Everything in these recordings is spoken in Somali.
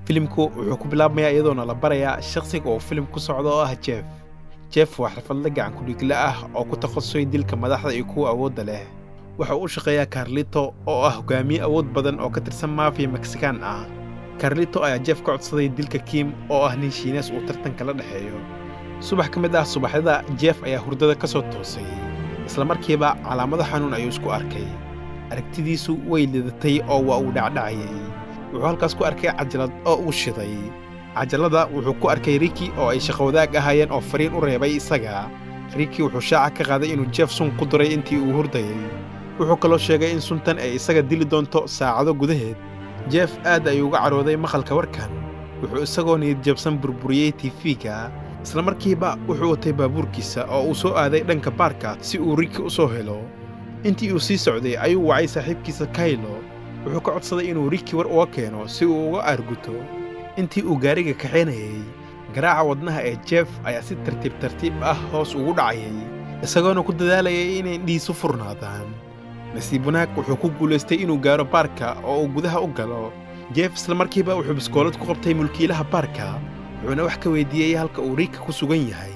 filimku wuxuu ku bilaabmayaa iyadoona la barayaa shakhsiga oo filim ku socda oo ah Jeff. Jeff waa xirfadle gacan ku dhigla ah oo ku takhasusay dilka madaxda iyo kuwa awoodda leh. Waxa uu shaqeeyaa Carlito oo ah hogaamiye awood badan oo ka tirsan mafia Mexican ah. Carlito ayaa Jeff ka codsaday dilka Kim oo ah nin Shiinees uu tartan kala dhexeeyo. Subax ka mid ah subaxyada Jeff ayaa hurdada ka soo toosay. Isla markiiba calaamado xanuun ayuu isku arkay. Aragtidiisu way lidatay oo waa uu dhacdhacayay. wuxuu halkaas ku arkay cajalad oo uu shiday. cajalada wuxuu ku arkay Ricky oo ay shaqo wadaag ahaayeen oo fariin u reebay isaga. Ricky wuxuu shaaca ka qaaday inuu Jeff sun ku duray intii uu hurdayay. wuxuu kaloo sheegay in suntan ay isaga dili doonto saacado gudaheed. Jeff aad ayuu uga carooday maqalka warkan. wuxuu isagoo niyad jabsan burburiyey TV-ga. isla markiiba wuxuu watay baabuurkiisa oo uu soo aaday dhanka baarka si uu Ricky u soo helo. intii uu sii socday ayuu wacay saaxiibkiisa Kylo. wuxuu ka codsaday inuu Ricky war uga keeno si uu uga aarguto. intii uu gaariga kaxeynayay, garaaca wadnaha ee Jeff ayaa si tartiib ah hoos ugu dhacayay, isagoona ku dadaalayay inay indhihiisu furnaadaan. nasiib wanaag wuxuu ku guulaystay inuu gaaro baarka oo uu gudaha u galo. Jeff isla markiiba wuxuu biskoolad ku qabtay mulkiilaha baarka, wuxuuna wax ka weydiiyey halka uu Ricky ku sugan yahay.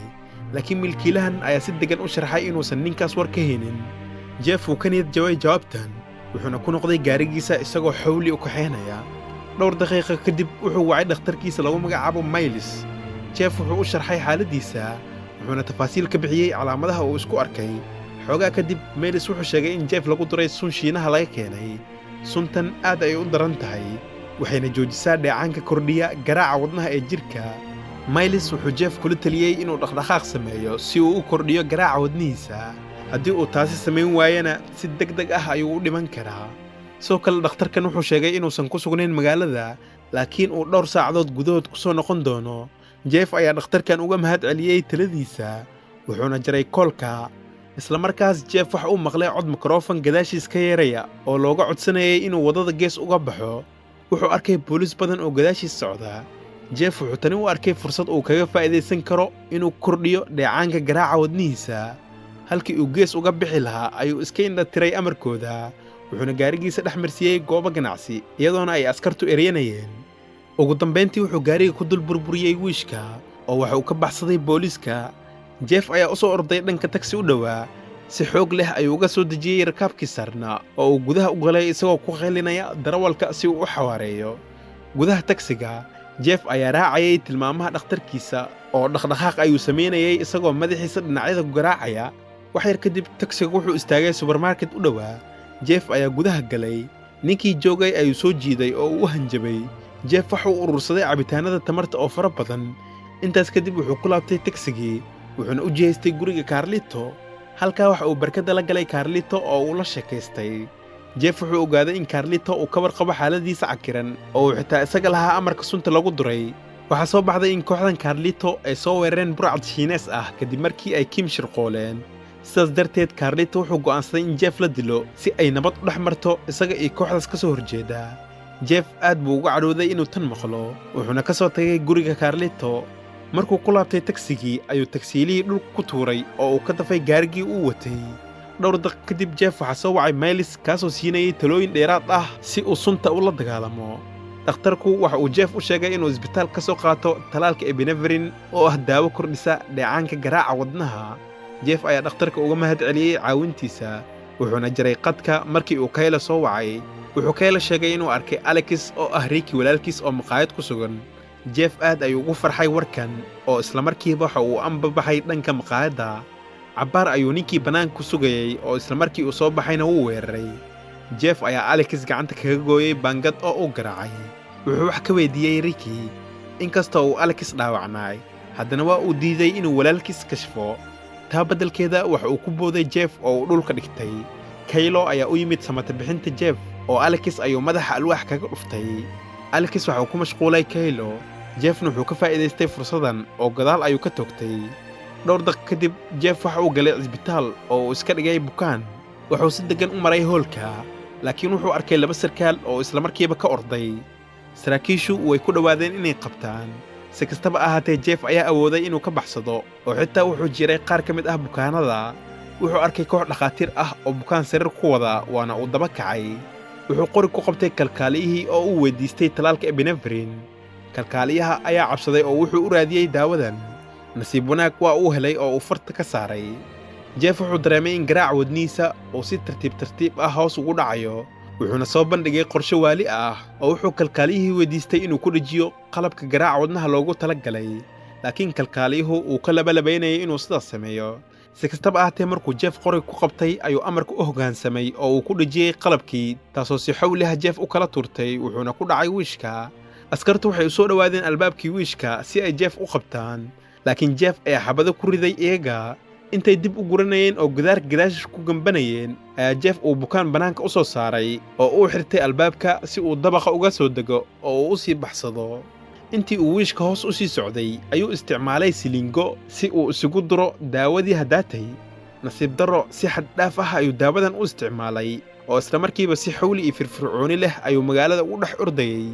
laakiin mulkiilahan ayaa si degan u sharxay inuusan ninkaas war ka helin. Jeff wuu ka niyad jabay jawaabtan, wuxuuna ku noqday gaarigiisa isagoo xawli u kaxeynaya. dhowr daqiiqo kadib wuxuu wacay dhakhtarkiisa lagu magacaabo Miles. Jeff wuxuu u sharxay xaaladdiisa, wuxuuna tafaasiil ka bixiyey calaamadaha uu isku arkay. xoogaa kadib Miles wuxuu sheegay in Jeff lagu duray sun Shiinaha laga keenay. suntan aad ayay u daran tahay, waxayna joojisaa dheecaanka kordhiya garaaca wadnaha ee jidhka. Miles wuxuu Jeff kula taliyey inuu dhaqdhaqaaq sameeyo si uu u kordhiyo garaaca wadnihiisa. haddii uu taasi samayn waayana si degdeg ah ayuu u dhiman karaa. sidoo kale dhakhtarkan wuxuu sheegay inuusan ku sugnayn magaalada, laakiin uu dhowr saacadood gudahood ku soo noqon doono. Jeff ayaa dhakhtarkan uga mahad celiyey taladiisa, wuxuuna jaray koolka. isla markaas Jeff waxa uu maqlay cod mikrofon gadaashiis ka yeeraya oo looga codsanayay inuu waddada gees uga baxo. wuxuu arkay booliis badan oo gadaashiis socda. Jeff wuxuu tani u arkay fursad uu kaga faa'iidaysan karo inuu kordhiyo dheecaanka garaaca wadnihiisa. halkii uu gees uga bixi lahaa ayuu iska indha tiray amarkooda, wuxuuna gaarigiisa dhex marsiiyey goobo ganacsi iyadoona ay askartu eryanayeen. ugu dambayntii wuxuu gaariga ku dul burburiyey wiishka oo waxa uu ka baxsaday booliiska. Jeff ayaa u soo orday dhanka tagsi u dhowaa. si xoog leh ayuu uga soo dejiyey rakaabkii saarnaa oo uu gudaha u galay isagoo ku qaylinaya darawalka si uu u xawaareeyo. gudaha tagsiga, Jeff ayaa raacayay tilmaamaha dhakhtarkiisa oo dhaqdhaqaaq ayuu samaynayay isagoo madaxiisa dhinacyada ku garaacaya. wax yar kadib tagsiga wuxuu istaagay subarmarket u dhowaa. Jeff ayaa gudaha galay. ninkii joogay ayuu soo jiiday oo uu u hanjabay. Jeff waxa uu urursaday cabitaanada tamarta oo fara badan. intaas kadib wuxuu ku laabtay tagsigii, wuxuuna u jihaystay guriga Carlito. halkaa waxa uu barkada la galay Carlito oo uu la sheekaystay. Jeff wuxuu ogaaday in Carlito uu ka warqabo xaaladiisa cakiran oo uu xitaa isaga lahaa amarka sunta lagu duray. waxaa soo baxday in kooxdan Carlito ay soo weerareen burcad Shiinees ah kadib markii ay Kim shirqooleen. sidaas darteed Carlito wuxuu go'aansaday in Jeff la dilo si ay nabad u dhex marto isaga iyo kooxdaas ka soo horjeeda. Jeff aad buu uga cadhooday inuu tan maqlo, wuxuuna ka soo tagay guriga Carlito. markuu ku laabtay tagsigii ayuu tagsiilihii dhulka ku tuuray oo uu ka dafay gaarigii uu watay. dhowr daqiiqo kadib Jeff waxaa soo wacay Miles kaasoo siinayay talooyin dheeraad ah si uu sunta ula dagaalamo. dhakhtarku waxa uu Jeff u sheegay inuu isbitaal ka soo qaato talaalka Epinephrine oo ah daawo kordhisa dheecaanka garaaca wadnaha. Jeff ayaa dhakhtarka uga mahad celiyey caawintiisa, wuxuuna jaray qadka markii uu Kylo soo wacay. wuxuu Kylo sheegay inuu arkay Alex oo ah Ricky walaalkiis oo maqaayad ku sugan. Jeff aad ayuu ugu farxay warkan oo isla markiiba waxa uu ambabaxay dhanka maqaayadda. cabbaar ayuu ninkii bannaanka ku sugayay oo isla markii uu soo baxayna wuu weeraray. Jeff ayaa Alex gacanta kaga gooyey baangad oo uu garaacay. wuxuu wax ka weydiiyey Ricky. inkastoo uu Alex dhaawacnaay, haddana waa uu diiday inuu walaalkiis kashfo. taa beddelkeeda waxa uu ku booday Jeff oo uu dhulka dhigtay. Kylo ayaa u yimid samata bixinta Jeff oo Alex ayuu madaxa alwaax kaga dhuftay. Alex waxa uu ku mashquulay Kylo. Jeffna wuxuu ka faa'iidaystay fursadan oo gadaal ayuu ka toogtay. dhowr daqiiqo kadib Jeff waxa uu galay isbitaal oo uu iska dhigay bukaan. wuxuu si degan u maray hoolka, laakiin wuxuu arkay laba sarkaal oo isla markiiba ka orday. saraakiishu way ku dhowaadeen inay qabtaan. si kastaba ahaatee Jeff ayaa awooday inuu ka baxsado oo xitaa wuxuu jiray qaar ka mid ah bukaanada. wuxuu arkay koox dhakhaatiir ah oo bukaan sariir ku wada, waana uu daba kacay. wuxuu qori ku qabtay kalkaaliyihii oo uu weydiistay talaalka Epinephrine. kalkaaliyaha ayaa cabsaday oo wuxuu u raadiyey daawadan. nasiib wanaag waa uu helay oo uu farta ka saaray. jeef wuxuu dareemay in garaaca wadnihiisa uu si tartiib ah hoos ugu dhacayo, wuxuuna soo bandhigay qorshe waali ah oo wuxuu kalkaaliyihii weydiistay inuu ku dhajiyo qalabka garaaca wadnaha loogu talagalay. laakiin kalkaaliyuhu uu ka labalabaynayay inuu sidaas sameeyo. si kastaba ahaatee markuu jeef qorig ku qabtay ayuu amarka u hoggaansamay oo uu ku dhajiyey qalabkii, taasoo si xawli ah jeef u kala turtay, wuxuuna ku dhacay wiishka. askartu waxay u soo dhowaadeen albaabkii wiishka si ay jeef u qabtaan, laakiin jeef ayaa xabado ku riday iyaga. intay dib u guranayeen oo gadaashish ku gambanayeen ayaa jeef uu bukaan bannaanka u soo saaray oo uu xirtay albaabka si uu dabaqa uga soo dego oo uu u sii baxsado. intii uu wiishka hoos u sii socday ayuu isticmaalay silingo si uu isugu duro daawadii haddaatay. nasiib darro si xad dhaaf ah ayuu daawadan u isticmaalay oo isla markiiba si xawli iyo firfircooni leh ayuu magaalada ugu dhex ordayey.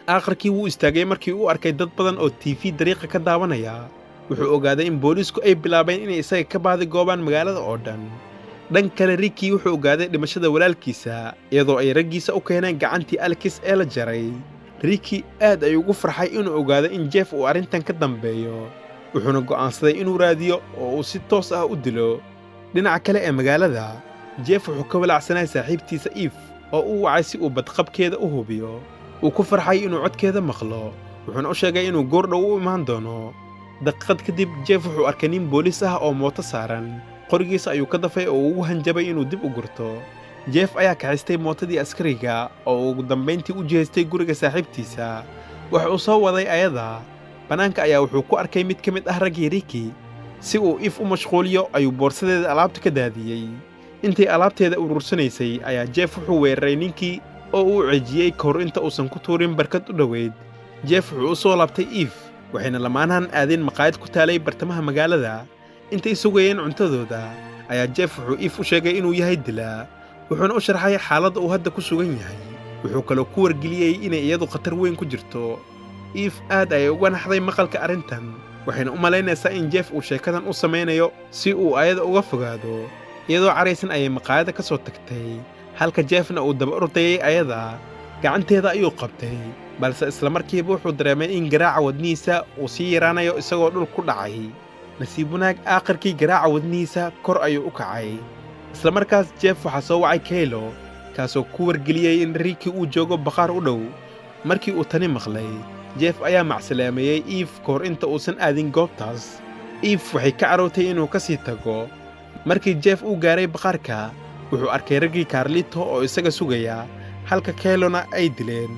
aakhirkii wuu istaagay markii uu arkay dad badan oo TV dariiqa ka daawanaya. wuxuu ogaaday in booliisku ay bilaabeen inay isaga ka baadigoobaan magaalada oo dhan. dhan kale Ricky wuxuu ogaaday dhimashada walaalkiisa iyadoo ay raggiisa u keeneen gacantii Alex ee la jaray. Ricky aad ayuu ugu farxay inuu ogaado in jeef uu arrintan ka dambeeyo, wuxuuna go'aansaday inuu raadiyo oo uu si toos ah u dilo. dhinaca kale ee magaalada, jeef wuxuu ka walacsanay saaxiibtiisa Eve oo uu wacay si uu badqabkeeda u hubiyo. wuu ku farxay inuu codkeeda maqlo, wuxuuna u sheegay inuu goordhow u imaan doono. daqiiqad kadib jeef wuxuu arkay nin booliis ah oo mooto saaran. qorigiisa ayuu ka dafay oo ugu hanjabay inuu dib u gurto. jeef ayaa kaxistay mootadii askariga oo ugu dambayntii u jihaystay guriga saaxiibtiisa. waxa uu soo waday ayada. bannaanka ayaa wuxuu ku arkay mid ka mid ah raggii Ricky. si uu Eve u mashquuliyo ayuu boorsadeeda alaabta ka daadiyey. intay alaabteeda urursanaysay ayaa jeef wuxuu weeraray ninkii oo uu ceejiyey kahor inta uusan ku tuurin barkad u dhoweyd. jeef wuxuu u soo laabtay Eve, waxayna lamaanahan aadeen maqaayad ku taalay bartamaha magaalada. intay sugayeen cuntadooda ayaa jeef wuxuu Eve u sheegay inuu yahay dilaa, wuxuuna u sharxay xaaladda uu hadda ku sugan yahay. wuxuu kaloo ku wargeliyey inay iyadu khatar weyn ku jirto. Eve aad ayay uga naxday maqalka arrintan, waxayna u malaynaysaa in jeef uu sheekadan u samaynayo si uu ayada uga fogaado. iyadoo caraysan ayay maqaayadda ka soo tagtay, halka jeefna uu daba ordayey ayada. gacanteeda ayuu qabtay, balse isla markiiba wuxuu dareemay in garaaca wadnihiisa uu sii yaraanayo isagoo dhul ku dhacay. nasiib wanaag aakhirkii garaaca wadnihiisa kor ayuu u kacay. isla markaas jeef waxaa soo wacay Kaylo, kaasoo ku wargeliyey in Ricky uu joogo bakhaar u dhow. markii uu tani maqlay, jeef ayaa macsalaameeyey Eve kahor inta uusan aadin goobtaas. Eve waxay ka carootay inuu ka sii tago. markii jeef uu gaaray bakhaarka, wuxuu arkay raggii Carlito oo isaga sugaya, halka Kaylona ay dileen.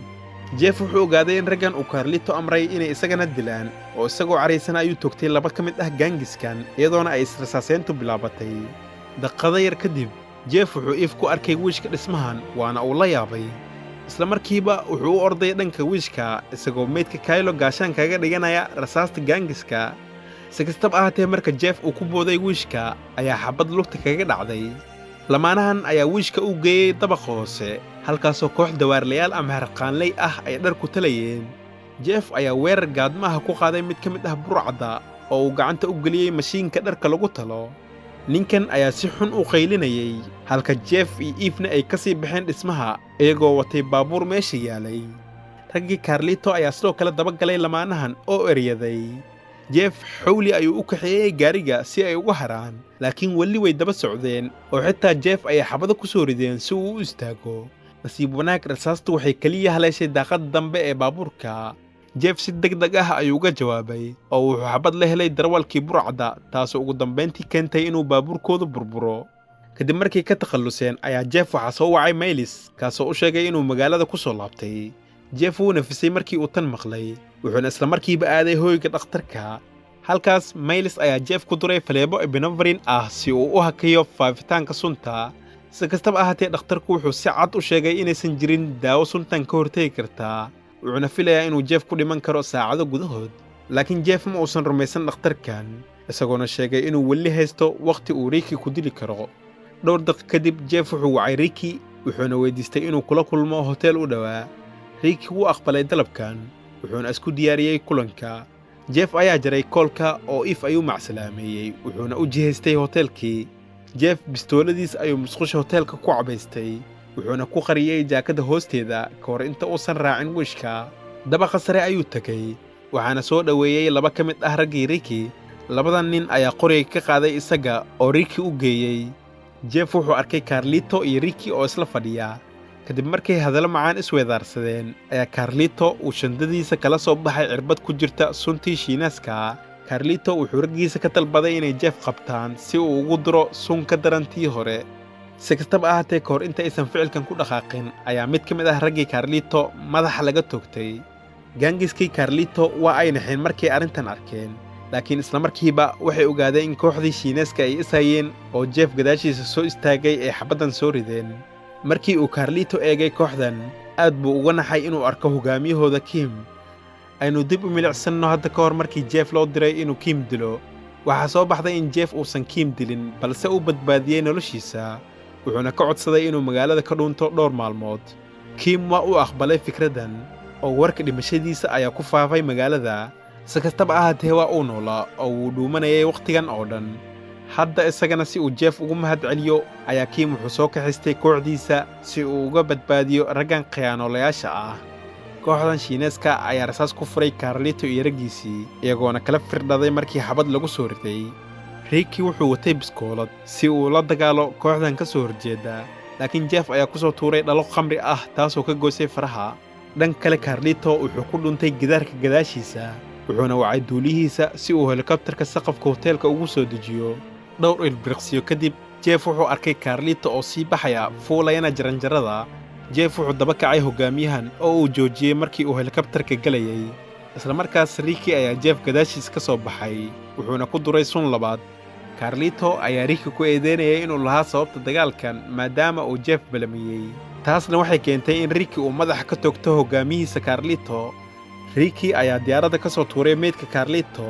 jeef wuxuu ogaaday in raggan uu Carlito amray inay isagana dilaan, oo isagoo caraysan ayuu toogtay laba ka mid ah gaangiskan, iyadoona ay israsaaseyntu bilaabatay. daqiiqado yar kadib, jeef wuxuu Eve ku arkay wiishka dhismahan, waana uu la yaabay. isla markiiba wuxuu u orday dhanka wiishka isagoo meydka Kaylo gaashaan kaga dhiganaya rasaasta gaangiska. si kastaba ahaatee marka jeef uu ku booday wiishka ayaa xabad lugta kaga dhacday. lamaanahan ayaa wiishka u geeyey dabaqa hoose, halkaasoo koox dawaarlayaal ama harqaanley ah ay dhar ku talayeen. jeef ayaa weerar gaadmaha ku qaaday mid ka mid ah burcadda oo uu gacanta u geliyey mashiinka dharka lagu talo. ninkan ayaa si xun u qaylinayay, halka jeef iyo Eve-na ay ka sii baxeen dhismaha iyagoo watay baabuur meesha yaalay. raggii Carlito ayaa sidoo kale dabagalay lamaanahan oo eryaday. jeef xawli ayuu u kaxeeyey gaariga si ay uga haraan, laakiin weli way daba socdeen oo xitaa jeef ayay xabado ku soo rideen si uu u istaago. nasiib wanaag rasaastu waxay keliya haleeshay daaqadda dambe ee baabuurka. jeef si degdeg ah ayuu uga jawaabay oo wuxuu xabad la helay darawalkii burcadda, taasoo ugu dambayntii keentay inuu baabuurkoodu burburo. kadib markii ka takhalluseen ayaa jeef waxaa soo wacay Myles, kaasoo u sheegay inuu magaalada ku soo laabtay. jeef wuu nafisay markii uu tan maqlay, wuxuuna isla markiiba aaday hooyga dhakhtarka. halkaas Myles ayaa jeef ku duray faleebo epinephrine ah si uu u hakayo faafitaanka sunta. si kastaba ahaatee dhakhtarku wuxuu si cad u sheegay inaysan jirin daawo suntan ka hortegi kartaa, wuxuuna filayaa inuu jeef ku dhiman karo saacado gudahood. laakiin jeef ma uusan rumaysan dhakhtarkan, isagoona sheegay inuu weli haysto wakhti uu Ricky ku dili karo. dhowr daqiiq kadib jeef wuxuu wacay Ricky, wuxuuna weydiistay inuu kula kulmo hotel u dhowaa. Ricky wuu aqbalay dalabkan, wuxuuna isku diyaariyey kulanka. jeef ayaa jaray koolka oo Eve ayuu macsalaameeyey, wuxuuna u jihaystay hotelkii. jeef bistooladiis ayuu musqusha hotelka ku cabaystay, wuxuuna ku qariyey jaakada hoosteeda kahor inta uusan raacin wiishka. dabaqa sare ayuu tegay waxaana soo dhoweeyey laba ka mid ah raggii Ricky. Labadan nin ayaa qoriga ka qaaday isaga oo Ricky u geeyey. Jeff wuxuu arkay Carlito iyo Ricky oo isla fadhiya. kadib markay hadallo macaan isweedaarsadeen ayaa Carlito uu shandadiisa kala soo baxay cirbad ku jirta suntii shiinaaska. Carlito wuxuu raggiisa ka talbaday inay Jeff qabtaan si uu ugu diro sun ka darantii hore. si kastaba ahaatee kahor inta aysan ficilkan ku dhaqaaqin ayaa mid ka mid ah raggii Carlito madaxa laga toogtay. gaangiskii Carlito waa ay naxeen markay arrintan arkeen, laakiin isla markiiba waxay ogaadeen in kooxdii shiinaaska ay ishayeen oo Jeff gadaashiisa soo istaagay ee xabaddan soo rideen. markii uu Carlito eegay kooxdan aad buu uga naxay inuu arko hogaamiyahooda Kim. aynu dib u milicsanno hadda ka hor markii Jeff loo diray inuu Kim dilo. waxaa soo baxday in Jeff uusan Kim dilin balse uu badbaadiyey noloshiisa, wuxuuna ka codsaday inuu magaalada ka dhuunto dhowr maalmood. Kim waa uu aqbalay fikraddan oo warka dhimashadiisa ayaa ku faafay magaalada. si kastaba ahaatee waa uu noolaa oo wuu dhuumanayay wakhtigan oo dhan. hadda isagana si uu Jeff ugu mahad celiyo ayaa Kim wuxuu soo kaxistay kooxdiisa si uu uga badbaadiyo raggan khiyaanoolayaasha ah. kooxdan shiinaaska ayaa rasaas ku furay Carlito iyo raggiisii iyagoona kala firdhaday markii xabad lagu soo riday. Ricky wuxuu watay biskoolad si uu la dagaalo kooxdan ka soo horjeeda, laakiin Jeff ayaa ku soo tuuray dhalo khamri ah taasoo ka goysay faraha. dhan kale Carlito wuxuu ku dhuntay gidaarka gadaashiisa, wuxuuna wacay duulihiisa si uu helikobtarka saqafka hoteelka ugu soo dejiyo. dhowr ilbiriqsiyo kadib Jeff wuxuu arkay Carlito oo sii baxaya fuulayana jaranjarada. Jeff wuxuu daba kacay hogaamiyahan oo uu joojiyey markii uu helikobtarka galayay. isla markaas Ricky ayaa Jeff gadaashiis ka soo baxay, wuxuuna ku duray sun labaad. Carlito ayaa Ricky ku eedeynayay inuu lahaa sababta dagaalkan maadaama uu Jeff balamiyey. taasna waxay keentay in Ricky uu madaxa ka toogto hogaamiyihiisa Carlito. Ricky ayaa diyaaradda ka soo tuuray meydka Carlito,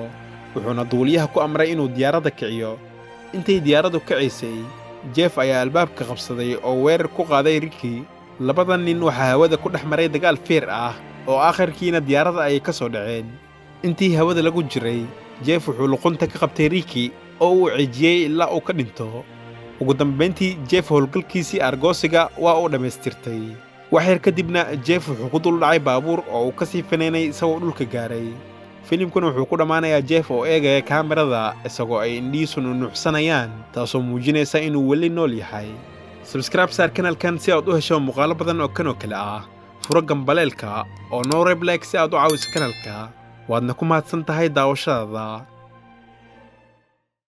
wuxuuna duuliyaha ku amray inuu diyaaradda kiciyo. intay diyaaraddu kacaysay, Jeff ayaa albaabka qabsaday oo weerar ku qaaday Ricky. labadan nin waxaa hawada ku dhex maray dagaal feer ah oo aakhirkiina diyaaradda ayay ka soo dhaceen. intii hawada lagu jiray, Jeff wuxuu luqunta ka qabtay Ricky oo uu cijiyey ilaa uu ka dhinto. ugu dambayntii Jeff howlgalkiisii argoosiga waa uu dhammaystirtay. wax yar kadibna Jeff wuxuu ku dul dhacay baabuur oo uu ka sii fanaynay isagoo dhulka gaaray. filimkuna wuxuu ku dhammaanayaa Jeff oo eegaya kaamirada isagoo ay indhihiisu nuuxsanayaan, taasoo muujinaysa inuu weli nool yahay. subscribe saar kanaalkan si aad u hesho muuqaalo badan oo kan oo kale ah. furo gambaleelka oo noo reeb like si aad u caawiso kanaalka. waadna ku mahadsan tahay daawashadaada.